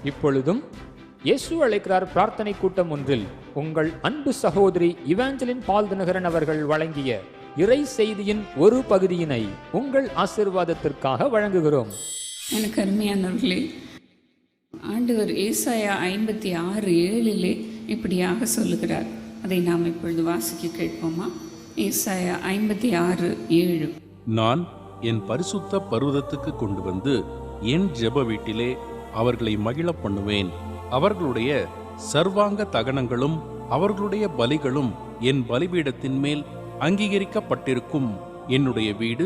இப்பொழுதும் இயேசு அழைக்கிறார் பிரார்த்தனை கூட்டம் ஒன்றில் உங்கள் அன்பு சகோதரி இவாஞ்சலின் பால் தினகரன் அவர்கள் வழங்கிய இறை செய்தியின் ஒரு பகுதியினை உங்கள் ஆசீர்வாதத்திற்காக வழங்குகிறோம். எனக்கு அருமையானவர்களே, ஆண்டவர் ஏசாயா 56:7 இப்படியாக சொல்லுகிறார். அதை நாம் இப்பொழுது வாசிக்க கேட்போமா? ஏசாயா 56:7. நான் என் பரிசுத்த பர்வதத்துக்கு கொண்டு வந்து என் ஜெப வீட்டிலே அவர்களை மகிழ பண்ணுவேன். அவர்களுடைய சர்வாங்க தகனங்களும் அவர்களுடைய பலிகளும் என் பலிபீடத்தின் மேல் அங்கீகரிக்கப்பட்டிருக்கும். என்னுடைய வீடு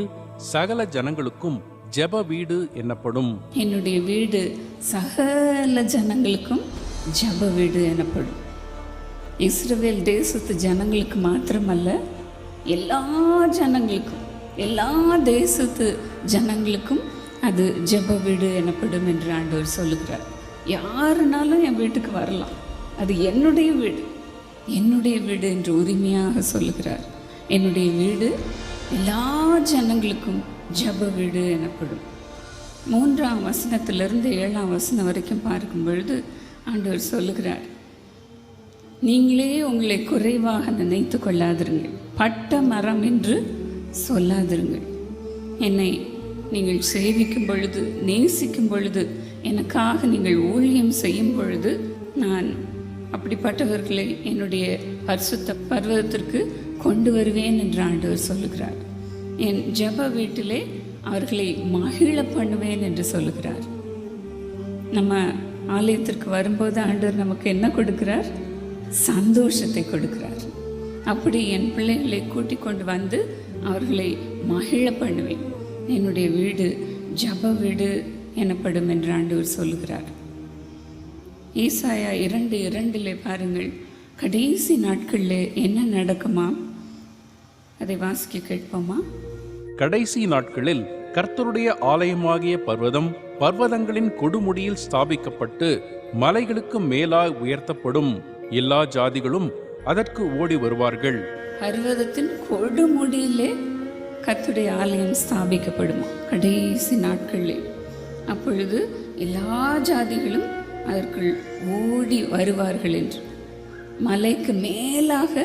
சகல ஜனங்களுக்கும் ஜெப வீடு எனப்படும். என்னுடைய வீடு சகல ஜனங்களுக்கும் ஜெப வீடு எனப்படும். இஸ்ரவேல் தேசத்து ஜனங்களுக்கு மாத்திரமல்ல, எல்லா ஜனங்களுக்கும், எல்லா தேசத்து ஜனங்களுக்கும் அது ஜெப வீடு எனப்படும் என்று ஆண்டவர் சொல்லுகிறார். யாருனாலும் என் வீட்டுக்கு வரலாம், அது என்னுடைய வீடு, என்னுடைய வீடு என்று உரிமையாக சொல்லுகிறார். என்னுடைய வீடு எல்லா ஜனங்களுக்கும் ஜெப வீடு எனப்படும். 3ஆம் வசனத்திலிருந்து 7ஆம் வசனம் வரைக்கும் பார்க்கும் பொழுது ஆண்டவர் சொல்லுகிறார், நீங்களே உங்களை குறைவாக நினைத்து கொள்ளாதிருங்கள், பட்ட மரம் என்று சொல்லாதிருங்கள். என்னை நீங்கள் சேவிக்கும் பொழுது, நேசிக்கும் பொழுது, எனக்காக நீங்கள் ஊழியம் செய்யும் பொழுது நான் அப்படிப்பட்டவர்களை என்னுடைய பரிசுத்த பர்வதத்திற்கு கொண்டு வருவேன் என்று ஆண்டவர் சொல்லுகிறார். என் ஜெப வீட்டிலே அவர்களை மகிழ பண்ணுவேன் என்று சொல்லுகிறார். நம்ம ஆலயத்திற்கு வரும்போது ஆண்டவர் நமக்கு என்ன கொடுக்கிறார்? சந்தோஷத்தை கொடுக்கிறார். அப்படி என் பிள்ளைகளை கூட்டிக் கொண்டு வந்து அவர்களை மகிழ பண்ணுவேன். என்னுடைய வீடு ஜெப வீடு எனப்படும் என்று ஆண்டவர் சொல்லுகிறார். ஏசாயா 2:2 பாருங்கள், கடைசி நாட்களில் என்ன நடக்குமா? அதை வாசிக்க கேட்போமா? கடைசி நாட்களில் கர்த்தருடைய ஆலயமாகிய பர்வதம் பர்வதங்களின் கொடுமுடியில் ஸ்தாபிக்கப்பட்டு மலைகளுக்கு மேலாய் உயர்த்தப்படும். எல்லா ஜாதிகளும் அதற்கு ஓடி வருவார்கள். பர்வதத்தின் கொடுமுடியிலே கர்த்தருடைய ஆலயம் ஸ்தாபிக்கப்படுமா கடைசி நாட்களில். அப்பொழுது எல்லா ஜாதிகளும் அதற்குள் ஓடி வருவார்கள் என்று. மலைக்கு மேலாக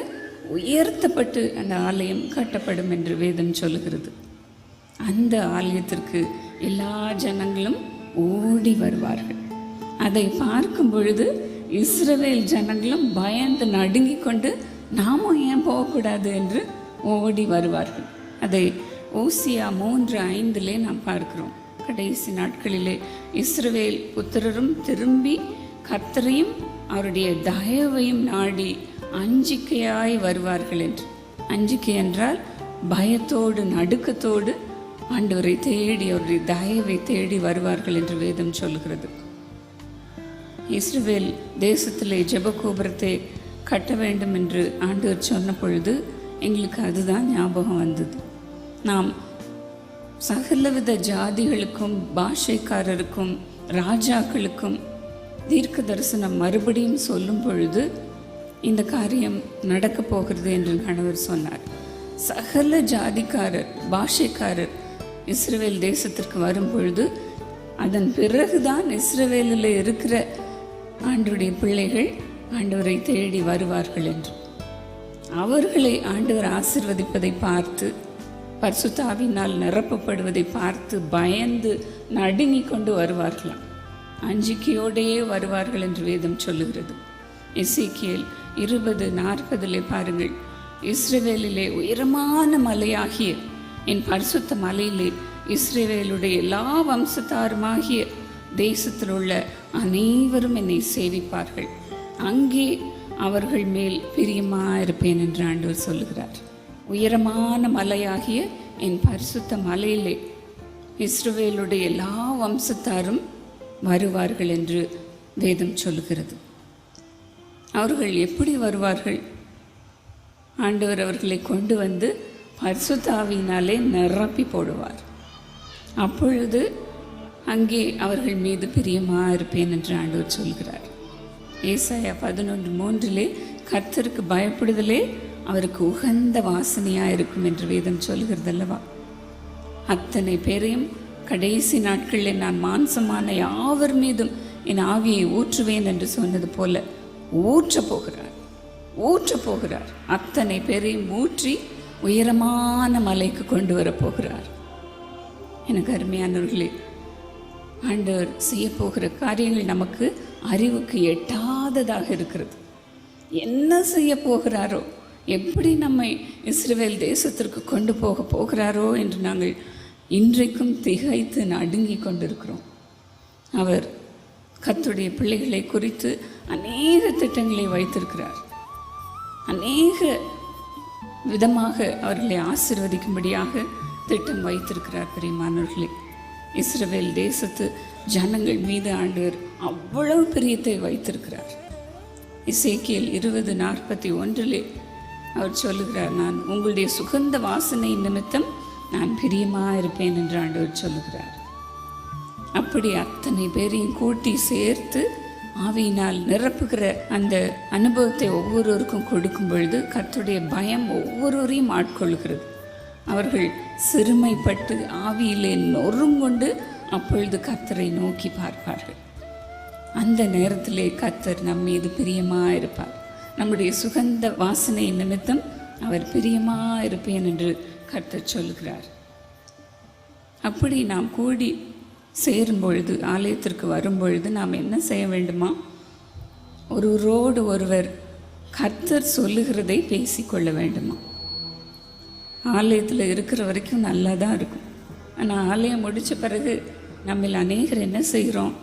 உயர்த்தப்பட்டு அந்த ஆலயம் கட்டப்படும் என்று வேதம் சொல்லுகிறது. அந்த ஆலயத்திற்கு எல்லா ஜனங்களும் ஓடி வருவார்கள். அதை பார்க்கும் பொழுது இஸ்ரவேல் ஜனங்களும் பயந்து நடுங்கி கொண்டு நாமும் ஏன் போகக்கூடாது என்று ஓடி வருவார்கள். அதை ஓசியா 3:5 நாம் பார்க்கிறோம். கடைசி நாட்களிலே இஸ்ரவேல் புத்திரரும் திரும்பி கர்த்தரையும் அவருடைய தயவையும் நாடி அஞ்சிக்கையாய் வருவார்கள் என்று. அஞ்சிக்கை என்றால் பயத்தோடு நடுக்கத்தோடு ஆண்டவரை தேடி அவருடைய தயவை தேடி வருவார்கள் என்று வேதம் சொல்கிறது. இஸ்ரவேல் தேசத்திலே ஜெபகோபுரத்தை கட்ட வேண்டும் என்று ஆண்டவர் சொன்ன பொழுது எங்களுக்கு அதுதான் ஞாபகம் வந்தது. நாம் சகலவித ஜாதிகளுக்கும், பாஷைக்காரருக்கும், ராஜாக்களுக்கும் தீர்க்க தரிசனம் மறுபடியும் சொல்லும் பொழுது இந்த காரியம் நடக்கப் போகிறது என்று கணவர் சொன்னார். சகல ஜாதிக்காரர், பாஷைக்காரர் இஸ்ரவேல் தேசத்திற்கு வரும் பொழுது அதன் பிறகுதான் இஸ்ரவேலில் இருக்கிற ஆண்டவருடைய பிள்ளைகள் ஆண்டவரை தேடி வருவார்கள் என்று. அவர்களை ஆண்டவர் ஆசீர்வதிப்பதை பார்த்து, பரிசுத்த ஆவியினால் நிரப்பப்படுவதை பார்த்து பயந்து நடுங்கி கொண்டு வருவார்களாம். அஞ்சிக்கையோடையே வருவார்கள் என்று வேதம் சொல்லுகிறது. எசேக்கியேல் 20:40 பாருங்கள், இஸ்ரவேலிலே உயரமான மலையாகிய என் பரிசுத்த மலையிலே இஸ்ரவேலுடைய எல்லா வம்சத்தாருமாகிய தேசத்தில் உள்ள அனைவரும் என்னை சேவிப்பார்கள், அங்கே அவர்கள் மேல் பிரியமாயிருப்பேன் என்று ஆண்டவர் சொல்லுகிறார். உயரமான மலையாகிய என் பரிசுத்த மலையிலே இஸ்ரவேலுடைய எல்லா வம்சத்தாரும் வருவார்கள் என்று வேதம் சொல்லுகிறது. அவர்கள் எப்படி வருவார்கள்? ஆண்டவர் அவர்களை கொண்டு வந்து பரிசுத்த ஆவியினாலே நிரப்பி போடுவார். அப்பொழுது அங்கே அவர்கள் மீது பிரியமாக இருப்பேன் என்று ஆண்டவர் சொல்கிறார். ஏசாயா 11:3 கர்த்தருக்கு பயப்படுதலே அவருக்கு உகந்த வாசனையாக இருக்கும் என்று வேதம் சொல்கிறது அல்லவா? அத்தனை பேரையும் கடைசி நாட்களில் நான் மாம்சமான யாவர் மீதும் என் ஆவியை ஊற்றுவேன் என்று சொன்னது போல ஊற்றப் போகிறார். அத்தனை பேரையும் ஊற்றி உயரமான மலைக்கு கொண்டு வரப்போகிறார். எனக்கு அருமையானவர்களே, ஆண்டவர் செய்ய போகிற காரியங்கள் நமக்கு அறிவுக்கு எட்டாததாக இருக்கிறது. என்ன செய்ய போகிறாரோ, எப்படி நம்மை இஸ்ரவேல் தேசத்திற்கு கொண்டு போகிறாரோ என்று நாங்கள் இன்றைக்கும் திகைத்து நடுங்கி கொண்டிருக்கிறோம். அவர் கர்த்தருடைய பிள்ளைகளை குறித்து அநேக திட்டங்களை வைத்திருக்கிறார். அநேக விதமாக அவர்களை ஆசீர்வதிக்கும்படியாக திட்டம் வைத்திருக்கிறார். பிரியமானவர்களே, இஸ்ரவேல் தேசத்து ஜனங்கள் மீது ஆண்டவர் அவ்வளவு பிரியத்தை வைத்திருக்கிறார். எசேக்கியேல் 20:41 அவர் சொல்லுகிறார், நான் உங்களுடைய சுகந்த வாசனை நிமித்தம் நான் பிரியமாக இருப்பேன் என்று ஆண்டவர் சொல்லுகிறார். அப்படி அத்தனை பேரையும் கூட்டி சேர்த்து ஆவியினால் நிரப்புகிற அந்த அனுபவத்தை ஒவ்வொருவருக்கும் கொடுக்கும் பொழுது கர்த்தருடைய பயம் ஒவ்வொருவரையும் ஆட்கொள்கிறது. அவர்கள் சிறுமைப்பட்டு ஆவியிலே நொறுங்கொண்டு அப்பொழுது கர்த்தரை நோக்கி பார்ப்பார்கள். அந்த நேரத்திலே கர்த்தர் நம் மீது பிரியமாக இருப்பார். நம்முடைய சுகந்த வாசனை நிமித்தம் அவர் பிரியமாக இருப்பேன் என்று கர்த்தர் சொல்கிறார். அப்படி நாம் கூடி சேரும் பொழுது, ஆலயத்திற்கு வரும்பொழுது நாம் என்ன செய்ய வேண்டுமா? ஒருவரோடு ஒருவர் கர்த்தர் சொல்லுகிறதை பேசிக்கொள்ள வேண்டுமா? ஆலயத்தில் இருக்கிற வரைக்கும் நல்லா தான் இருக்கும். ஆனால் ஆலயம் முடித்த பிறகு நம்மள அநேகர் என்ன செய்கிறோம்?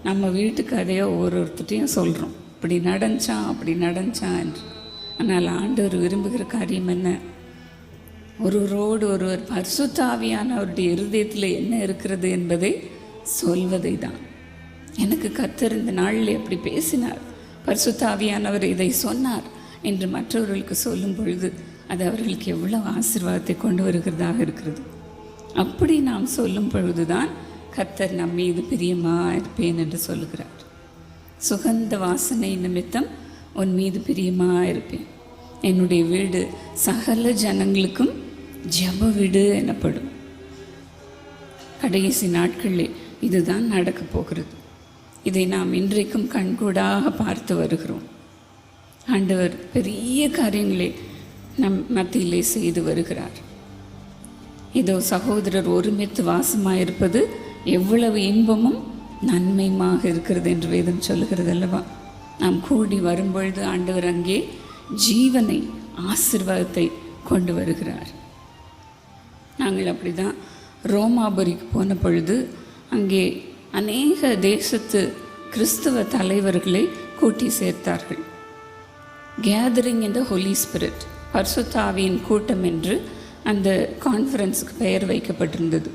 நம்ம வீட்டுக்கு அதையோ ஒருத்தட்டையும் சொல்கிறோம், இப்படி நடந்துச்சான் என்று. ஆனால் ஆண்டவர் விரும்புகிற காரியம் என்ன? ஒருவரோடு ஒருவர் பரிசுத்த ஆவியானவருடைய இருதயத்தில் என்ன இருக்கிறது என்பதை சொல்வதை தான். எனக்கு கர்த்தர் இந்த நாளில் எப்படி பேசினார், பரிசுத்த ஆவியானவர் இதை சொன்னார் என்று மற்றவர்களுக்கு சொல்லும் பொழுது அது அவர்களுக்கு எவ்வளவு ஆசீர்வாதத்தை கொண்டு வருகிறதாக இருக்கிறது. அப்படி நாம் சொல்லும் பொழுதுதான் கர்த்தர் நம் மீது பிரியமாக இருப்பேன் என்று சொல்லுகிறார். சுகந்த வாசனை நிமித்தம் உன் மீது பிரியமாக இருப்பேன். என்னுடைய வீடு சகல ஜனங்களுக்கும் ஜெப வீடு எனப்படும். கடைசி நாட்களில் இதுதான் நடக்கப் போகிறது. இதை நாம் இன்றைக்கும் கண்கூடாக பார்த்து வருகிறோம். ஆண்டவர் பெரிய காரியங்களை நம் மத்தியிலே செய்து வருகிறார். இதோ சகோதரர் ஒருமித்து வாசமாயிருப்பது எவ்வளவு இன்பமும் நன்மையுமாக இருக்கிறது என்று வேதம் சொல்லுகிறது அல்லவா? நாம் கூடி வரும்பொழுது ஆண்டவர் அங்கே ஜீவனை, ஆசீர்வாதத்தை கொண்டு வருகிறார். நாங்கள் அப்படி தான் ரோமாபுரிக்கு போன பொழுது அங்கே அநேக தேசத்து கிறிஸ்தவ தலைவர்களை கூட்டி சேர்த்தார்கள். கேதரிங் இன் த ஹோலி ஸ்பிரிட், பரிசுத்த ஆவியின் கூட்டம் என்று அந்த கான்ஃபரன்ஸுக்கு பெயர் வைக்கப்பட்டிருந்தது.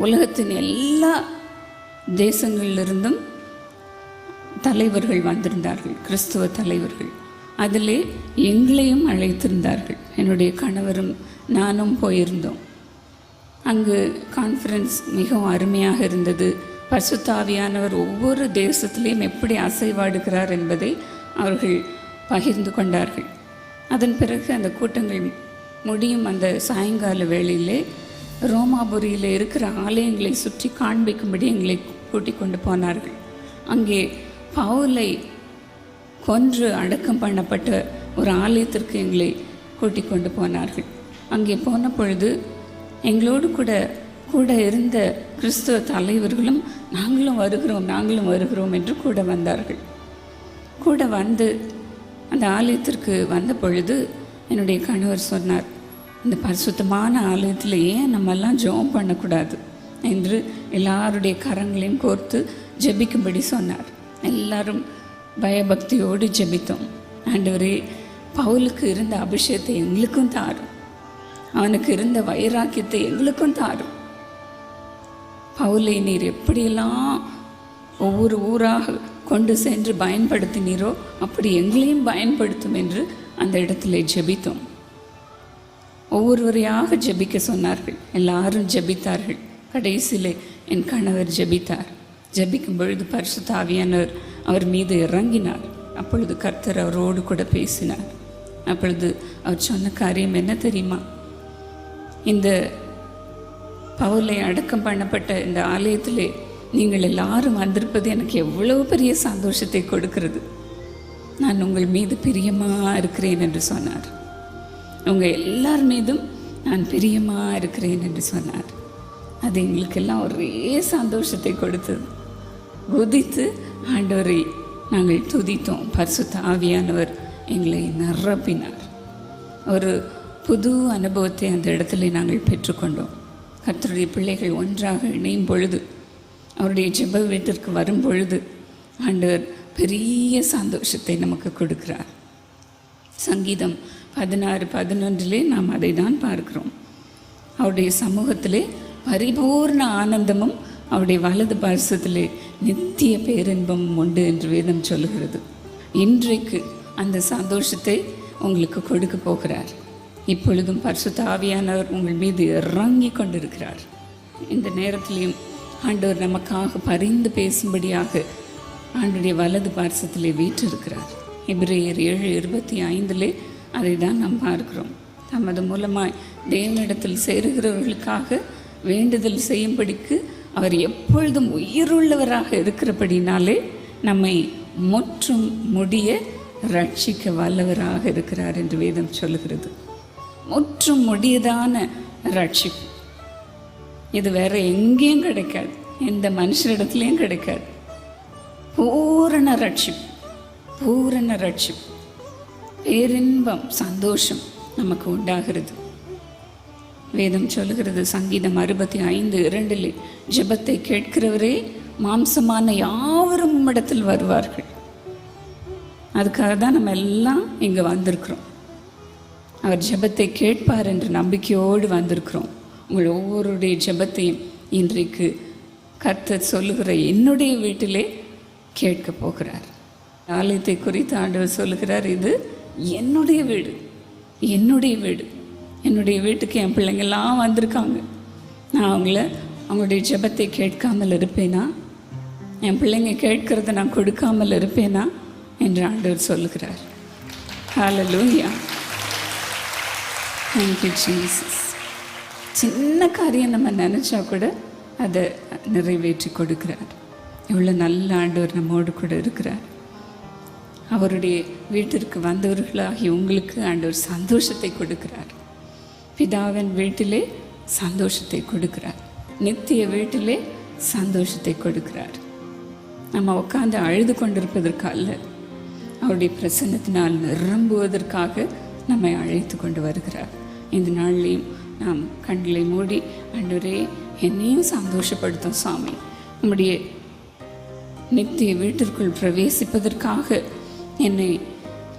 உலகத்தின் எல்லா தேசங்களிலிருந்தும் தலைவர்கள் வந்திருந்தார்கள், கிறிஸ்துவ தலைவர்கள். அதிலே எங்களையும் அழைத்திருந்தார்கள். என்னுடைய கணவரும் நானும் போயிருந்தோம். அங்கு கான்ஃபரன்ஸ் மிகவும் அருமையாக இருந்தது. பரிசுத்த ஆவியானவர் ஒவ்வொரு தேசத்திலையும் எப்படி அசைவாடுகிறார் என்பதை அவர்கள் பகிர்ந்து கொண்டார்கள். அதன் பிறகு அந்த கூட்டங்கள் முடியும் அந்த சாயங்கால வேளையிலே ரோமாபுரியில் இருக்கிற ஆலயங்களை சுற்றி காண்பிக்கும்படி எங்களை கூட்டிக் கொண்டு போனார்கள். அங்கே பவுலை கொன்று அடக்கம் பண்ணப்பட்ட ஒரு ஆலயத்திற்கு எங்களை கூட்டிக் கொண்டு போனார்கள். அங்கே போன பொழுது எங்களோடு கூட இருந்த கிறிஸ்துவ தலைவர்களும் நாங்களும் வருகிறோம் என்று கூட வந்தார்கள். கூட வந்து அந்த ஆலயத்திற்கு வந்த பொழுது என்னுடைய கணவர் சொன்னார், இந்த பரிசுத்தமான ஆலயத்தில் ஏன் நம்மெல்லாம் ஜெபம் பண்ணக்கூடாது என்று எல்லாருடைய கரங்களையும் கோர்த்து ஜெபிக்கும்படி சொன்னார். எல்லாரும் பயபக்தியோடு ஜெபித்தோம். ஆண்டவரே, பவுலுக்கு இருந்த அபிஷேகத்தை எங்களுக்கும் தாரும், அவனுக்கு இருந்த வைராக்கியத்தை எங்களுக்கும் தாரும். பவுலை நீர் எப்படியெல்லாம் ஒவ்வொரு ஊராக கொண்டு சென்று பயன்படுத்தினீரோ அப்படி எங்களையும் பயன்படுத்தும் என்று அந்த இடத்துல ஜெபித்தோம். ஒவ்வொருவரையாக ஜெபிக்க சொன்னார்கள். எல்லாரும் ஜெபித்தார்கள். கடைசியிலே என் கணவர் ஜெபித்தார். ஜெபிக்கும் பொழுது பரிசுத்த ஆவியானவர் அவர் மீது இறங்கினார். அப்பொழுது கர்த்தர் அவரோடு கூட பேசினார். அப்பொழுது அவர் சொன்ன காரியம் என்ன தெரியுமா? இந்த பவுலை அடக்கம் பண்ணப்பட்ட இந்த ஆலயத்திலே நீங்கள் எல்லாரும் வந்திருப்பது எனக்கு எவ்வளவு பெரிய சந்தோஷத்தை கொடுக்கிறது. நான் உங்கள் மீது பிரியமாக இருக்கிறேன் என்று சொன்னார். உங்கள் எல்லார் மீதும் நான் பிரியமாக இருக்கிறேன் என்று சொன்னார். அது எங்களுக்கெல்லாம் ஒரே சந்தோஷத்தை கொடுத்தது. குதித்து ஆண்டவரை நாங்கள் துதித்தோம். பரிசுத்த ஆவியானவர் எங்களை நிரப்பினார். ஒரு புது அனுபவத்தை அந்த இடத்துல நாங்கள் பெற்றுக்கொண்டோம். கர்த்தருடைய பிள்ளைகள் ஒன்றாக இணையும் பொழுது, அவருடைய ஜெப வீட்டிற்கு வரும் பொழுது ஆண்டவர் பெரிய சந்தோஷத்தை நமக்கு கொடுக்கிறார். சங்கீதம் 16:11 நாம் அதை தான் பார்க்கிறோம். அவருடைய சமூகத்திலே பரிபூர்ண ஆனந்தமும் அவருடைய வலது பார்சத்திலே நித்திய பேரின்பமும் உண்டு என்று வேதம் சொல்லுகிறது. இன்றைக்கு அந்த சந்தோஷத்தை உங்களுக்கு கொடுக்க போகிறார். இப்பொழுதும் பரிசுத்த ஆவியானவர் உங்கள் மீது இறங்கி கொண்டிருக்கிறார். இந்த நேரத்திலையும் ஆண்டவர் நமக்காக பரிந்து பேசும்படியாக ஆண்டுடைய வலது பார்சத்திலே வீற்றிருக்கிறார். எபிரேயர் 7:25 அதை தான் நாம் பார்க்கிறோம். தமது மூலமாய் தேவனிடத்தில் சேருகிறவர்களுக்காக வேண்டுதல் செய்யும்படிக்கு அவர் எப்பொழுதும் உயிருள்ளவராக இருக்கிறபடினாலே நம்மை முற்றும் முடிய ரட்சிக்க வல்லவராக இருக்கிறார் என்று வேதம் சொல்லுகிறது. முற்றும் முடியதான ரட்சிப்பு இது வேற எங்கேயும் கிடைக்காது, எந்த மனுஷரிடத்துலையும் கிடைக்காது. பூரண ரட்சிப்பு, பூரண ரட்சிப்பு, பேரின்பம், சந்தோஷம் நமக்கு உண்டாகிறது. வேதம் சொல்லுகிறது சங்கீதம் 65:2 ஜெபத்தை கேட்கிறவரே மாம்சமான யாவரும் உம்மிடத்தில் வருவார்கள். அதுக்காக தான் நம்ம எல்லாம் இங்கே வந்திருக்கிறோம். அவர் ஜெபத்தை கேட்பார் என்ற நம்பிக்கையோடு வந்திருக்கிறோம். உங்கள் ஒவ்வொருடைய ஜெபத்தையும் இன்றைக்கு கர்த்தர் சொல்லுகிற என்னுடைய வீட்டிலே கேட்க போகிறார். ஆலயத்தை குறித்து ஆண்டவர் சொல்லுகிறார், இது என்னுடைய வீடு, என்னுடைய வீடு. என்னுடைய வீட்டுக்கு என் பிள்ளைங்கள்லாம் வந்திருக்காங்க. நான் அவங்களுடைய ஜெபத்தை கேட்காமல் இருப்பேனா? என் பிள்ளைங்க கேட்கறத நான் கொடுக்காமல் இருப்பேனா என்று ஆண்டவர் சொல்லுகிறார். ஹல்லேலூயா, தேங்க் யூ ஜீசஸ். சின்ன காரியம் நம்ம நினச்சா கூட அதை நிறைவேற்றி கொடுக்கிறார். எவ்வளோ நல்ல ஆண்டவர் நம்மோடு கூட இருக்கிறார். அவருடைய வீட்டிற்கு வந்தவர்களாகி உங்களுக்கு ஆண்டவர் சந்தோஷத்தை கொடுக்கிறார். பிதாவின் வீட்டிலே சந்தோஷத்தை கொடுக்கிறார். நித்திய வீட்டிலே சந்தோஷத்தை கொடுக்கிறார். நம்ம உட்காந்து அழுது கொண்டிருப்பதற்கு அல்ல, அவருடைய பிரசன்னத்தினால் நிரம்புவதற்காக நம்மை அழைத்து கொண்டு வருகிறார். இந்த நாள்லேயும் நாம் கண்களை மூடி, ஆண்டவரே என்னையும் சந்தோஷப்படுத்தும் சாமி, நம்முடைய நித்திய வீட்டிற்குள் பிரவேசிப்பதற்காக என்னை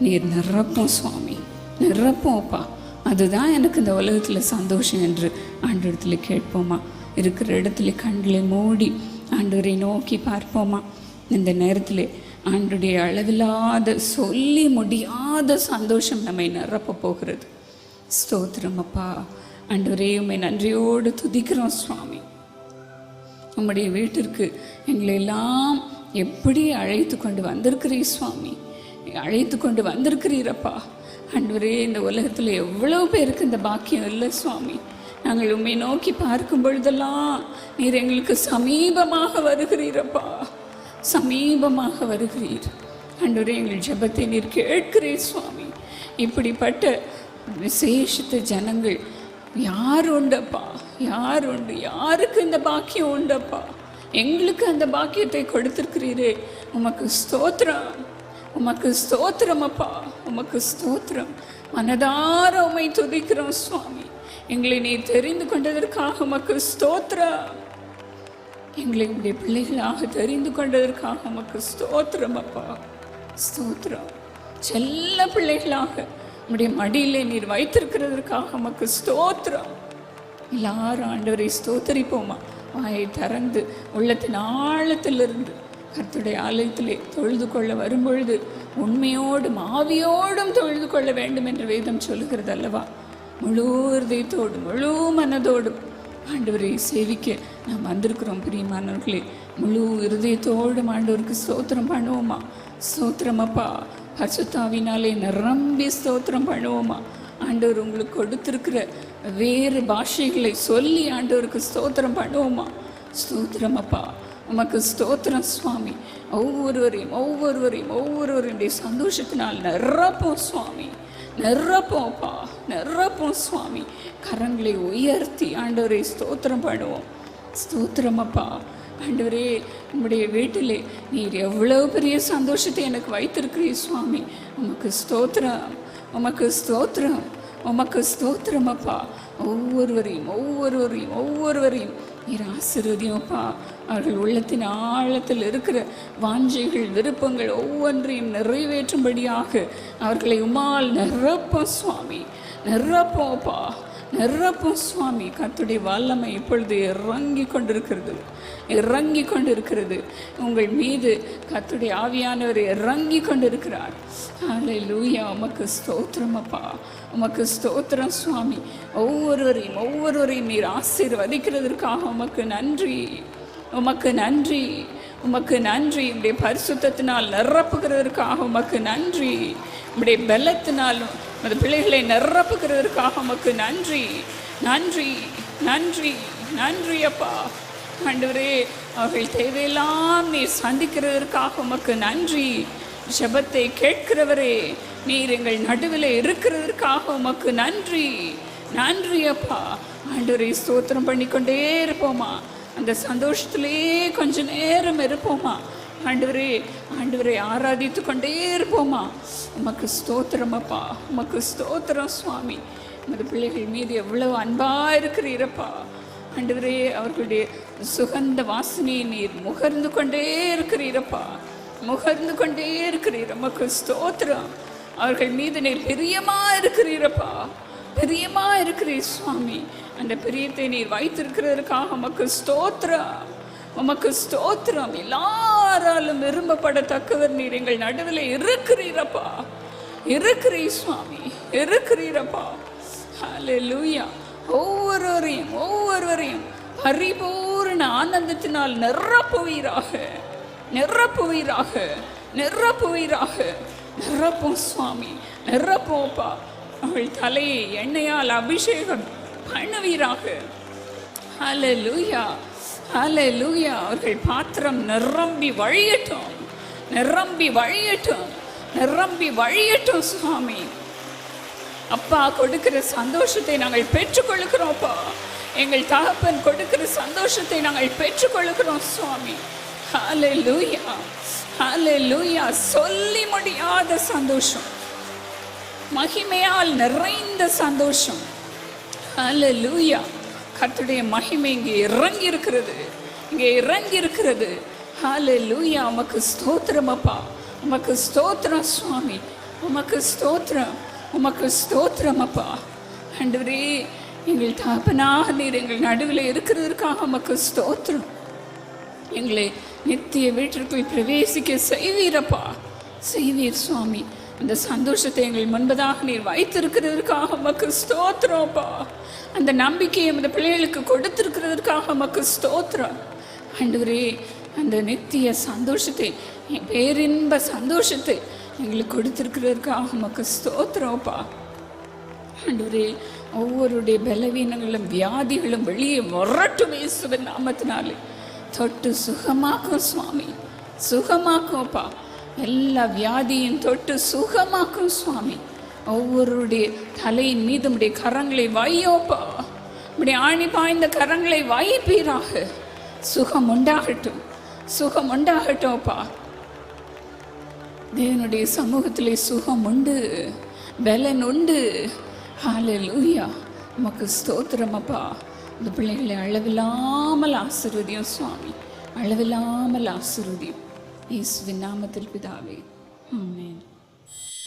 நீர் நிரப்பும் சுவாமி, நிரப்போப்பா. அதுதான் எனக்கு இந்த உலகத்தில் சந்தோஷம் என்று ஆண்டவரத்தில் கேட்போமா? இருக்கிற இடத்துல கண்களை மூடி ஆண்டவரை நோக்கி பார்ப்போமா? இந்த நேரத்தில் ஆண்டுடைய அளவில்லாத சொல்லி முடியாத சந்தோஷம் நம்மை நிரப்ப போகிறது. ஸ்தோத்திரம் அப்பா. ஆண்டவரே உம்மை நன்றியோடு துதிக்கிறோம் சுவாமி. உம்முடைய வீட்டிற்கு எங்களை எல்லாம் எப்படி அழைத்து கொண்டு வந்திருக்கிறீர் சுவாமி, அழைத்து கொண்டு வந்திருக்கிறீரப்பா. ஆண்டவரே இந்த உலகத்தில் எவ்வளோ பேருக்கு இந்த பாக்கியம் இல்லை சுவாமி. நாங்கள் உம்மை நோக்கி பார்க்கும் பொழுதெல்லாம் நீர் எங்களுக்கு சமீபமாக வருகிறீரப்பா, சமீபமாக வருகிறீர். ஆண்டவரே எங்கள் ஜெபத்தை நீர் கேட்கிறீர் சுவாமி. இப்படிப்பட்ட விசேஷித்த ஜனங்கள் யார் உண்டப்பா, யார் உண்டு? யாருக்கு இந்த பாக்கியம் உண்டப்பா? எங்களுக்கு அந்த பாக்கியத்தை கொடுத்திருக்கிறீரே, உமக்கு ஸ்தோத்திரம், உமக்கு ஸ்தோத்திரம் அப்பா, உமக்கு ஸ்தோத்திரம். மனதார உம்மை துதிக்கிறோம் சுவாமி. எங்களை நீ தெரிந்து கொண்டதற்காக உமக்கு ஸ்தோத்திரம். எங்களை உடைய பிள்ளைகளாக தெரிந்து கொண்டதற்காக உமக்கு ஸ்தோத்திரம் அப்பா, ஸ்தோத்திரம். செல்ல பிள்ளைகளாக உடைய மடியிலே நீர் வைத்திருக்கிறதற்காக உமக்கு ஸ்தோத்திரம். எல்லாரும் ஆண்டவரை ஸ்தோத்தரிப்போமா? வாயை திறந்து உள்ளத்தின் ஆழத்திலிருந்து கர்த்தருடைய ஆலயத்திலே தொழுது கொள்ள வரும்பொழுது உண்மையோடும் ஆவியோடும் தொழுது கொள்ள வேண்டும் என்று வேதம் சொல்லுகிறது அல்லவா? முழு இதயத்தோடும் முழு மனதோடும் ஆண்டவரை சேவிக்க நாம் வந்திருக்கிறோம் பிரியமானவர்களே. முழு இருதயத்தோடும் ஆண்டவருக்கு ஸ்தோத்திரம் பண்ணுவோமா? ஸ்தோத்திரம் அப்பா. பரிசுத்தாவினாலே நிரம்பி ஸ்தோத்திரம் பண்ணுவோமா? ஆண்டவர் உங்களுக்கு கொடுத்திருக்கிற வேறு பாஷைகளை சொல்லி ஆண்டவருக்கு ஸ்தோத்திரம் பண்ணுவோமா? ஸ்தோத்திரம் அப்பா. உமக்கு ஸ்தோத்திரம் சுவாமி. ஒவ்வொருவரையும் சந்தோஷத்தினால் நிரப்போம் சுவாமி, நிரப்போம்ப்பா, நிரப்போம் சுவாமி. கரங்களை உயர்த்தி ஆண்டவரை ஸ்தோத்திரம் பண்ணுவோம். ஸ்தோத்திரமப்பா. ஆண்டவரே, உம்முடைய வீட்டிலே நீர் எவ்வளவு பெரிய சந்தோஷத்தை எனக்கு வைத்திருக்கிறீர் சுவாமி. உமக்கு ஸ்தோத்திரம், உமக்கு ஸ்தோத்திரம், உமக்கு ஸ்தோத்திரமப்பா. ஒவ்வொருவரையும் நீர் ஆசீர்வதியும்ப்பா. அவர்கள் உள்ளத்தின் ஆழத்தில் இருக்கிற வாஞ்சைகள், விருப்பங்கள் ஒவ்வொன்றையும் நிறைவேற்றும்படியாக அவர்களை உம்மால் நிரப்போம் சுவாமி, நிரப்போம்ப்பா, நிரப்பும் சுவாமி. கர்த்தருடைய வல்லமை இப்பொழுது இறங்கி கொண்டிருக்கிறது. உங்கள் மீது கர்த்தருடைய ஆவியானவர் இறங்கி கொண்டிருக்கிறார். ஹல்லேலூயா. உமக்கு ஸ்தோத்திரமப்பா, உமக்கு ஸ்தோத்திரம் சுவாமி. ஒவ்வொருவரையும் நீர் ஆசீர்வதிக்கிறதற்காக உமக்கு நன்றி, உமக்கு நன்றி, உமக்கு நன்றி. உம்முடைய பரிசுத்தத்தினால் நிரப்புகிறதற்காக உமக்கு நன்றி. உம்முடைய பலத்தினாலும் அந்த பிள்ளைகளை நிரப்புகிறதற்காக உமக்கு நன்றி, நன்றி, நன்றி, நன்றி அப்பா. ஆண்டவரே, அவர்கள் தேவையெல்லாம் நீர் சந்திக்கிறதற்காக உமக்கு நன்றி. ஜெபத்தை கேட்கிறவரே, நீர் எங்கள் நடுவில் இருக்கிறதற்காக உமக்கு நன்றி, நன்றி அப்பா. ஆண்டவரை ஸ்தோத்திரம் பண்ணிக்கொண்டே இருப்போமா, அந்த சந்தோஷத்திலே கொஞ்ச நேரம் இருப்போமா. ஆண்டவரை ஆராதித்து கொண்டே இருப்போமா. உமக்கு ஸ்தோத்திரம் அப்பா, உமக்கு ஸ்தோத்திரம் சுவாமி. உமது பிள்ளைகள் மீது எவ்வளவு அன்பாக இருக்கிறீரப்பா. ஆண்டவரே, அவர்களுடைய சுகந்த வாசனையை நீர் முகர்ந்து கொண்டே இருக்கிறீரப்பா, முகர்ந்து கொண்டே இருக்கிறீர். உமக்கு ஸ்தோத்திரம். அவர்கள் மீது நீர் பிரியமாக இருக்கிறீரப்பா, பிரியமாக இருக்கிறீர் சுவாமி. அந்த பிரியத்தை நீர் வைத்திருக்கிறதற்காக உமக்கு ஸ்தோத்திரம், உமக்கு ஸ்தோத்திரம். எல்லாராலும் விரும்பப்படத்தக்கவர் நீர் எங்கள் நடுவில் இருக்கிறீரப்பா, இருக்கிறீர் சுவாமி, இருக்கிறீரப்பா. ஹல்லேலூயா. ஒவ்வொருவரையும் பரிபூர்ண ஆனந்தத்தினால் நிரப்புவீராக, நிரப்புவீராக, நிரப்புவீராக. நிரப்பும் சுவாமி, நிரப்போப்பா. அவள் தலையை எண்ணெயால் அபிஷேகம் பண்ணுவீராக. ஹல்லேலூயா, ஹல்லேலூயா. அவர்கள் பாத்திரம் நிரம்பி வழியட்டும், நிரம்பி வழியட்டும், நிரம்பி வழியட்டும் சுவாமி. அப்பா கொடுக்கிற சந்தோஷத்தை நாங்கள் பெற்றுக்கொள்கிறோம்ப்பா. எங்கள் தகப்பன் கொடுக்கிற சந்தோஷத்தை நாங்கள் பெற்றுக்கொள்கிறோம் சுவாமி. ஹல்லேலூயா, ஹல்லேலூயா. சொல்லி முடியாத சந்தோஷம், மகிமையால் நிறைந்த சந்தோஷம். ஹல்லேலூயா. கர்த்தருடைய மகிமை இங்கே இறங்கி இருக்கிறது, இங்கே இறங்கி இருக்கிறது. ஹல்லேலூயா. உமக்கு ஸ்தோத்திரம் அப்பா, உமக்கு ஸ்தோத்திரம் சுவாமி, உமக்கு ஸ்தோத்திரம், உமக்கு ஸ்தோத்திரம் அப்பா. ஆண்டவரே, எங்கள் தகப்பனாக நீர் எங்கள் நடுவில் இருக்கிறதற்காக உமக்கு ஸ்தோத்திரம். எங்களை நித்திய வீட்டிற்குள் பிரவேசிக்க செய்வீரப்பா, செய்வீர் சுவாமி. அந்த சந்தோஷத்தை எங்கள் முன்பதாக நீர் வைத்திருக்கிறதற்காக உமக்கு ஸ்தோத்திரம்ப்பா. அந்த நம்பிக்கையை அந்த பிள்ளைகளுக்கு கொடுத்திருக்கிறதற்காக உமக்கு ஸ்தோத்திரம். ஆண்டவரே, அந்த நித்திய சந்தோஷத்தை, பேரின்ப சந்தோஷத்தை எங்களுக்கு கொடுத்திருக்கிறதற்காக உமக்கு ஸ்தோத்திரம்ப்பா. ஆண்டவரே, ஒவ்வொருடைய பலவீனங்களும் வியாதிகளும் வெளியே வரட்டும் இயேசுவின் நாமத்தினாலே. தொட்டு சுகமாக்கும் சுவாமி, சுகமாக்கும்ப்பா. எல்லா வியாதியும் தொட்டு சுகமாக்கும் சுவாமி. ஒவ்வொருடைய தலையின் மீது உடைய கரங்களை வையோப்பா, உடைய ஆணி பாய்ந்த கரங்களை வைப்பீராக. சுகம் உண்டாகட்டும், சுகம் உண்டாகட்டும்ப்பா. தேவனுடைய சமூகத்திலே சுகம் உண்டு, பலன் உண்டு. ஹல்லேலூயா. உமக்கு ஸ்தோத்திரம் அப்பா. இந்த பிள்ளைகளை அளவில்லாமல் ஆசீர்வதியும் சுவாமி, அளவில்லாமல் ஆசீர்வதியும். இயேசுவின் நாமத்தில் பிதாவே, ஆமென்.